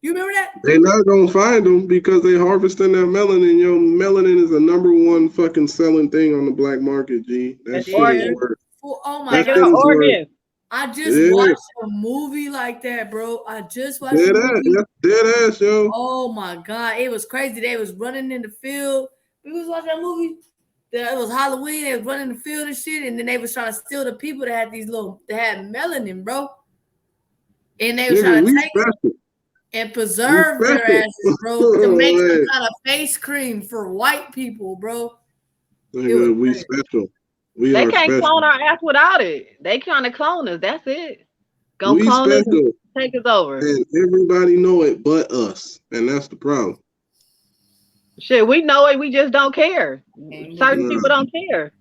You remember that? They not gonna find them because they harvesting that melanin. Yo, melanin is the #1 fucking selling thing on the black market. G, that shit is worth. Oh my god! I just watched a movie like that, bro. I just watched a movie. Dead ass, yo. Oh my god, it was crazy. They was running in the field. We was watching that movie. It was Halloween. They was running in the field and shit, and then they was trying to steal the people that had melanin, bro. And they was trying to take it and preserve their asses, bro, to make some kind of face cream for white people, bro. Nigga, we special. They can't clone our ass without it. They trying to clone us. That's it. Go clone us and take us over. And everybody know it but us. And that's the problem. Shit, we know it. We just don't care. Certain people don't care.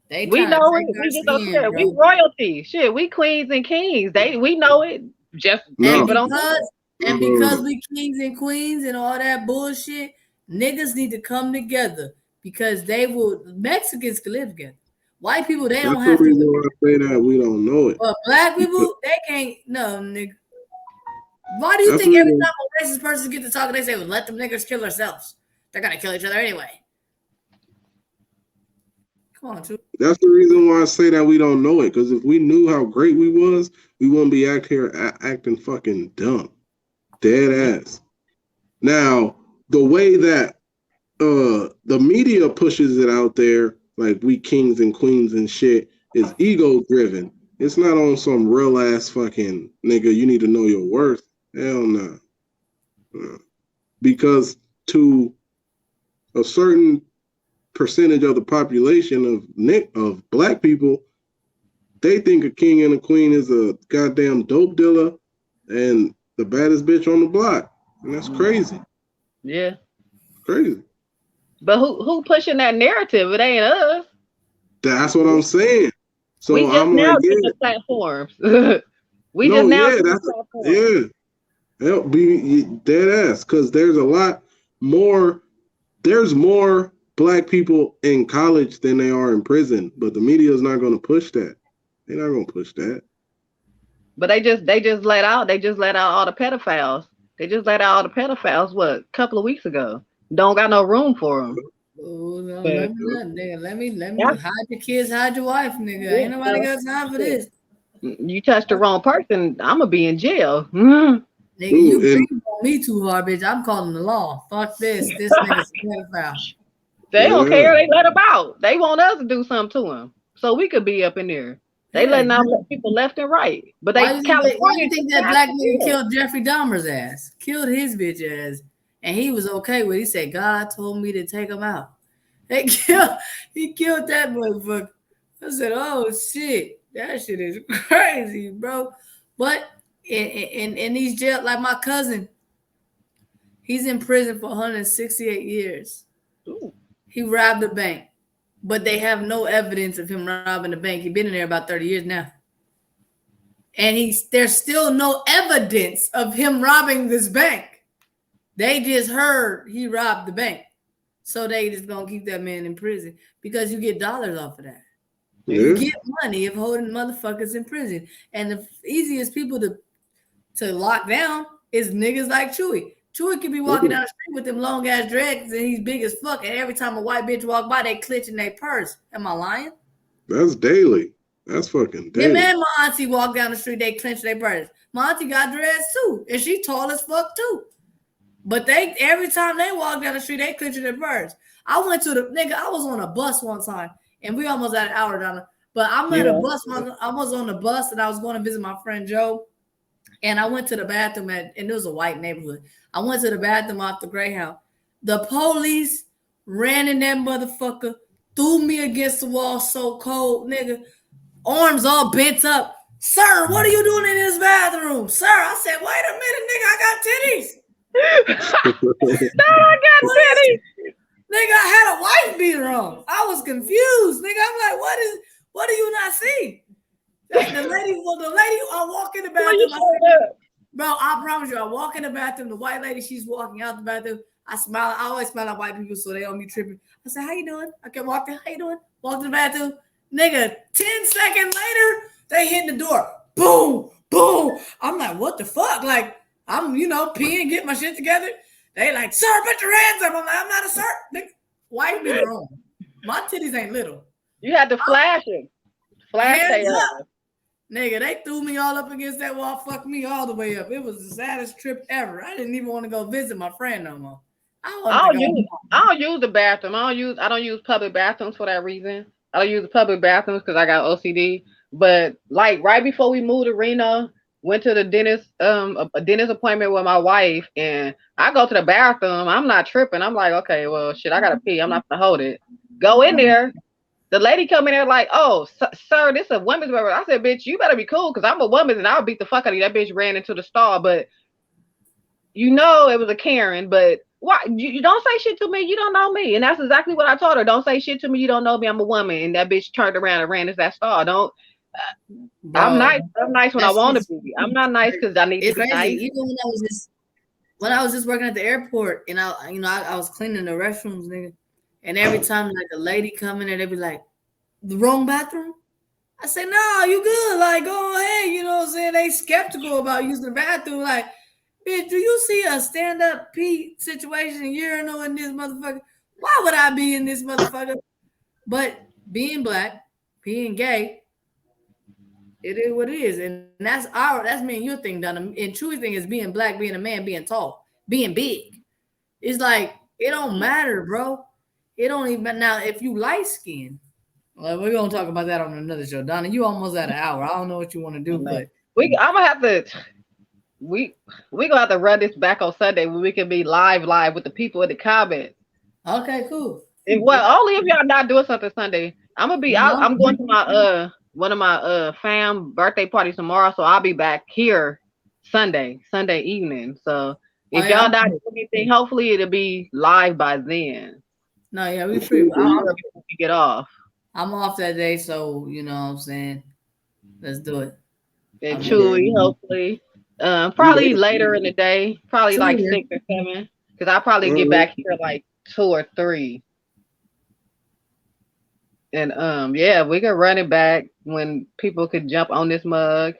We know it. We just don't care. We royalty. Shit, we queens and kings. We know it. Just people don't care. And because we kings and queens and all that bullshit, niggas need to come together. Because Mexicans can live together. White people, they don't have to. That's the reason why I say that we don't know it. But black people, they can't. No, nigga. Why do you think every time a racist person gets to talking, they say, well, let them niggas kill themselves? They're going to kill each other anyway. Come on, too. That's the reason why I say that we don't know it. Because if we knew how great we was, we wouldn't be acting fucking dumb. Dead ass. Now, the way that the media pushes it out there like we kings and queens and shit is ego driven. It's not on some real ass fucking nigga. You need to know your worth. Hell no. Because to a certain percentage of the population of black people, they think a king and a queen is a goddamn dope dealer and the baddest bitch on the block, and that's crazy. Yeah, crazy. But who pushing that narrative? It ain't us. That's what I'm saying. So we just I'm now like, get the platforms. Help be dead ass because there's a lot more. There's more black people in college than they are in prison, but the media is not going to push that. They're not going to push that. But they just let out all the pedophiles. They just let out all the pedophiles. What, a couple of weeks ago? Don't got no room for them. Oh, no, nigga. Let me hide your kids, hide your wife, nigga. Ain't nobody got time for this. You touched the wrong person, I'm gonna be in jail. Nigga, you breathing on me too hard, bitch. I'm calling the law. Fuck this. This nigga's a pedophile. They don't care. They let them out. They want us to do something to them, so we could be up in there. They letting out people left and right. But why do you think that black nigga killed Jeffrey Dahmer's ass? Killed his bitch ass. And he was okay with it. He said, God told me to take him out. He killed that motherfucker. I said, oh shit. That shit is crazy, bro. But in these jails, like my cousin, he's in prison for 168 years. Ooh. He robbed the bank, but they have no evidence of him robbing the bank. He's been in there about 30 years now. And there's still no evidence of him robbing this bank. They just heard he robbed the bank. So they just gonna keep that man in prison because you get dollars off of that. Yeah. You get money of holding motherfuckers in prison. And the easiest people to lock down is niggas like Chewy. Chewy can be walking down the street with them long ass dreads and he's big as fuck. And every time a white bitch walk by, they clenching their purse. Am I lying? That's daily. That's fucking daily. Yeah, man, my auntie walk down the street, they clench their purse. My auntie got dreads too. And she tall as fuck too. But every time they walk down the street, they clenching their purse. I went to I was on a bus one time and we almost had an hour down there. But I'm at a bus. I was on the bus and I was going to visit my friend Joe. And I went to the bathroom and it was a white neighborhood. I went to the bathroom off the Greyhound. The police ran in that motherfucker, threw me against the wall so cold, nigga. Arms all bent up. Sir, what are you doing in this bathroom? Sir, I said, wait a minute, nigga, I got titties. No, I got titties. Nigga, I had a wife beater on. I was confused. Nigga, I'm like, what do you not see? The lady, I walk in the bathroom. Bro, I promise you, I walk in the bathroom. The white lady, she's walking out the bathroom. I smile. I always smile at white people so they don't be tripping. I said, how you doing? I kept walking. How you doing? Walk to the bathroom. Nigga, 10 seconds later, they hit the door. Boom, boom. I'm like, what the fuck? Like, I'm, peeing, get my shit together. They like, sir, put your hands up. I'm like, I'm not a sir. Nigga, white me wrong. My titties ain't little. You had to flash it. Flash Hands it. up. Nigga, they threw me all up against that wall, fucked me all the way up. It was the saddest trip ever. I didn't even want to go visit my friend no more. I don't use the bathroom. I don't use public bathrooms for that reason. I don't use the public bathrooms because I got OCD. But like right before we moved to Reno, went to the dentist, a dentist appointment with my wife, and I go to the bathroom. I'm not tripping. I'm like, okay, well, shit, I gotta pee. I'm not gonna hold it. Go in there. The lady come in there like, oh, sir, this is a women's bathroom. I said, bitch, you better be cool because I'm a woman and I'll beat the fuck out of you. That bitch ran into the stall, but it was a Karen. But why you don't say shit to me? You don't know me, and that's exactly what I told her. Don't say shit to me. You don't know me. I'm a woman, and that bitch turned around and ran into that stall. Don't. I'm nice. I'm nice when I want to be. I'm not nice because I need to be nice. Even when I was just working at the airport, and I was cleaning the restrooms, nigga. And every time like a lady come in there, they be like, the wrong bathroom? I say, no, you good. Like, go ahead. You know what I'm saying? They skeptical about using the bathroom. Like, bitch, do you see a stand-up pee situation, urinal in this motherfucker? Why would I be in this motherfucker? But being black, being gay, it is what it is. And that's me and your thing, Donna. And Chewy's thing is being black, being a man, being tall, being big. It's like, it don't matter, bro. It don't even now if you light skin. Well, we're gonna talk about that on another show. Donna, you almost at an hour. I don't know what you want to do, but I'm gonna have to we gonna have to run this back on Sunday when we can be live with the people in the comments. Okay, cool. Only if y'all not doing something Sunday. I'm going to my one of my fam birthday parties tomorrow, so I'll be back here Sunday evening. So if y'all not doing anything, hopefully it'll be live by then. No, yeah, we free. Get off. I'm off that day, so you know what I'm saying. Let's do it. And Chewy, hopefully. Probably later in the day, probably like 6 or 7. Because I'll probably get back here like 2 or 3. And we can run it back when people could jump on this mug.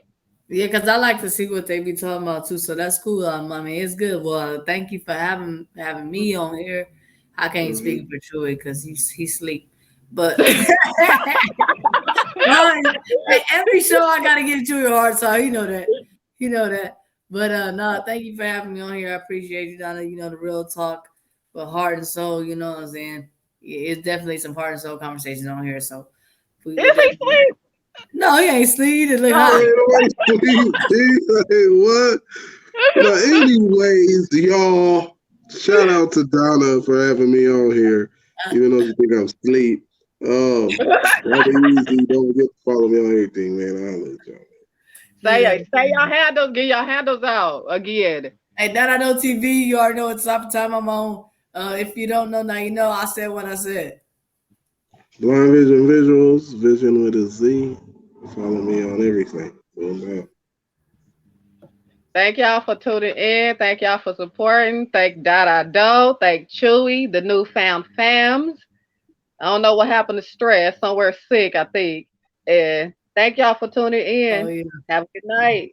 Yeah, because I like to see what they be talking about too. So that's cool. I mean, it's good. Well, thank you for having me on here. I can't speak for Chewy because he sleep. But every show I gotta give Chewy a hard time. You know that. But no, thank you for having me on here. I appreciate you, Donna. The real talk, but heart and soul. You know what I'm saying? It's definitely some heart and soul conversations on here. So is he sleep? No, he ain't sleep. He just look high. What? But anyways, y'all. Shout out to Donna for having me on here, even though you think I'm asleep. Don't forget to follow me on everything, man. I'll let y'all. Say y'all handles, get your handles out again. Hey, Dadadoe TV, you already know it's top time I'm on If you don't know, now you know. I said what I said. Blind Vision Visuals, Vision with a Z. Follow me on everything. Boom, bam. Thank y'all for tuning in. Thank y'all for supporting. Thank Dadadoe. Thank Chewy, the newfound fams. I don't know what happened to Stress. Somewhere sick, I think. And thank y'all for tuning Oh in. yeah. Have a good night.